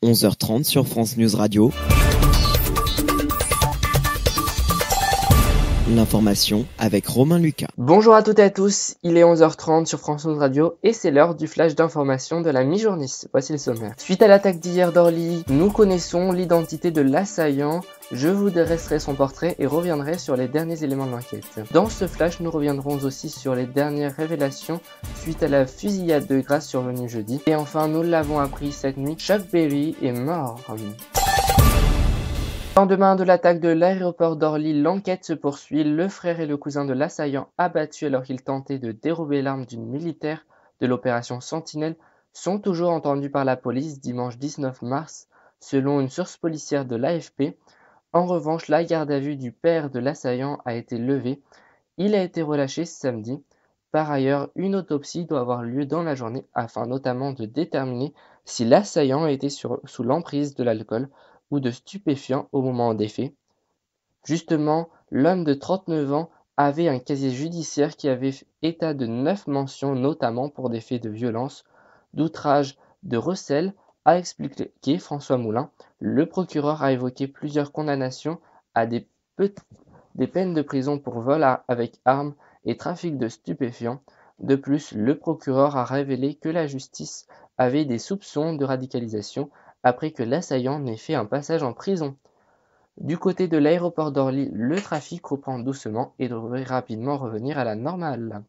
11h30 sur France News Radio. L'information avec Romain Lucas. Bonjour à toutes et à tous, il est 11h30 sur France News Radio et c'est l'heure du flash d'information de la mi-journée. Voici le sommaire. Suite à l'attaque d'hier d'Orly, nous connaissons l'identité de l'assaillant. Je vous dresserai son portrait et reviendrai sur les derniers éléments de l'enquête. Dans ce flash, nous reviendrons aussi sur les dernières révélations suite à la fusillade de Grasse survenue jeudi. Et enfin, nous l'avons appris cette nuit, Chuck Berry est mort. Lendemain de l'attaque de l'aéroport d'Orly, l'enquête se poursuit. Le frère et le cousin de l'assaillant abattu alors qu'il tentait de dérober l'arme d'une militaire de l'opération Sentinelle sont toujours entendus par la police dimanche 19 mars, selon une source policière de l'AFP. En revanche, la garde à vue du père de l'assaillant a été levée. Il a été relâché samedi. Par ailleurs, une autopsie doit avoir lieu dans la journée afin notamment de déterminer si l'assaillant était sous l'emprise de l'alcool ou de stupéfiants au moment des faits. Justement, l'homme de 39 ans avait un casier judiciaire qui avait état de 9 mentions, notamment pour des faits de violence, d'outrage, de recel, a expliqué François Moulin. Le procureur a évoqué plusieurs condamnations à des peines de prison pour vol avec armes et trafic de stupéfiants. De plus, le procureur a révélé que la justice avait des soupçons de radicalisation après que l'assaillant n'ait fait un passage en prison. Du côté de l'aéroport d'Orly, le trafic reprend doucement et devrait rapidement revenir à la normale.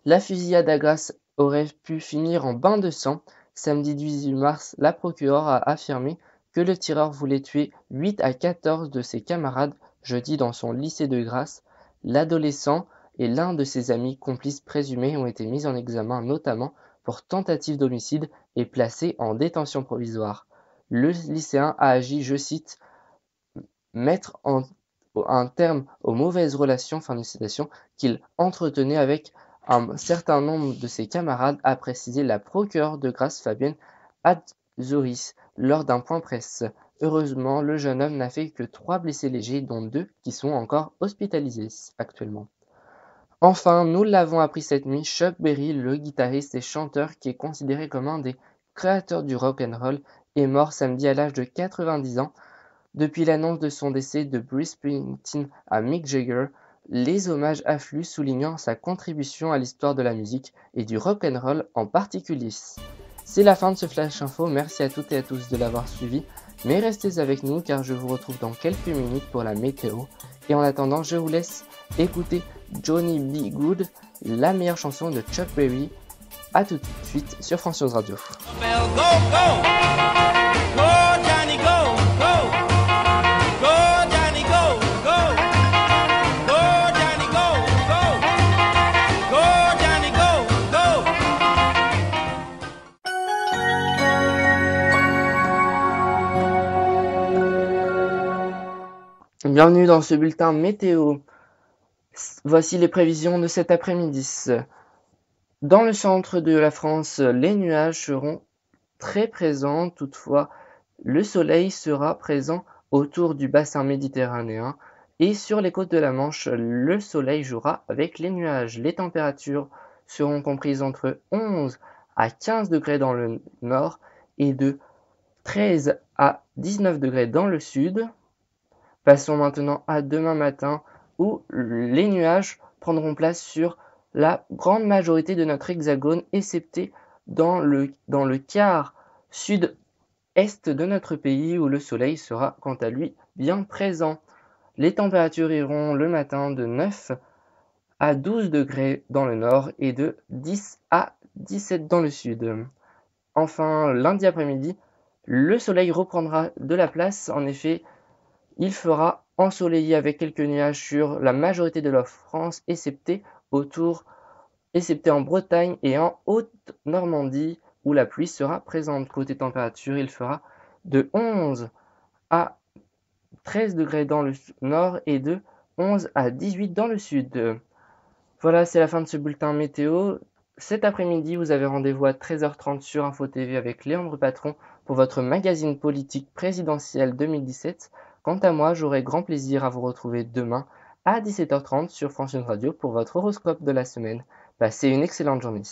La fusillade à Grasse aurait pu finir en bain de sang. Samedi 18 mars, la procureure a affirmé que le tireur voulait tuer 8 à 14 de ses camarades jeudi dans son lycée de Grasse. L'adolescent et l'un de ses amis complices présumés ont été mis en examen notamment pour tentative d'homicide et placés en détention provisoire. Le lycéen a agi, je cite, « mettre un terme aux mauvaises relations » qu'il entretenait avec un certain nombre de ses camarades, a précisé la procureure de Grasse Fabienne Adzouris lors d'un point presse. Heureusement, le jeune homme n'a fait que 3 blessés légers, dont 2 qui sont encore hospitalisés actuellement. Enfin, nous l'avons appris cette nuit, Chuck Berry, le guitariste et chanteur qui est considéré comme un des créateurs du rock and roll, est mort samedi à l'âge de 90 ans. Depuis l'annonce de son décès de Bruce Springsteen à Mick Jagger, les hommages affluent soulignant sa contribution à l'histoire de la musique et du rock and roll en particulier. C'est la fin de ce Flash Info, merci à toutes et à tous de l'avoir suivi, mais restez avec nous car je vous retrouve dans quelques minutes pour la météo. Et en attendant, je vous laisse écouter Johnny B. Good, la meilleure chanson de Chuck Berry. A tout de suite sur France News Radio. Bienvenue dans ce bulletin météo. Voici les prévisions de cet après-midi. Dans le centre de la France, les nuages seront très présents. Toutefois, le soleil sera présent autour du bassin méditerranéen. Et sur les côtes de la Manche, le soleil jouera avec les nuages. Les températures seront comprises entre 11 à 15 degrés dans le nord et de 13 à 19 degrés dans le sud. Passons maintenant à demain matin où les nuages prendront place sur la grande majorité de notre hexagone, excepté dans le quart sud-est de notre pays où le soleil sera quant à lui bien présent. Les températures iront le matin de 9 à 12 degrés dans le nord et de 10 à 17 dans le sud. Enfin, lundi après-midi, le soleil reprendra de la place. En effet, il fera ensoleillé avec quelques nuages sur la majorité de la France, excepté en Bretagne et en Haute-Normandie, où la pluie sera présente. Côté température, il fera de 11 à 13 degrés dans le nord et de 11 à 18 dans le sud. Voilà, c'est la fin de ce bulletin météo. Cet après-midi, vous avez rendez-vous à 13h30 sur Info TV avec Léandre Patron pour votre magazine politique présidentiel 2017. Quant à moi, j'aurai grand plaisir à vous retrouver demain à 17h30 sur France News Radio pour votre horoscope de la semaine. Passez une excellente journée.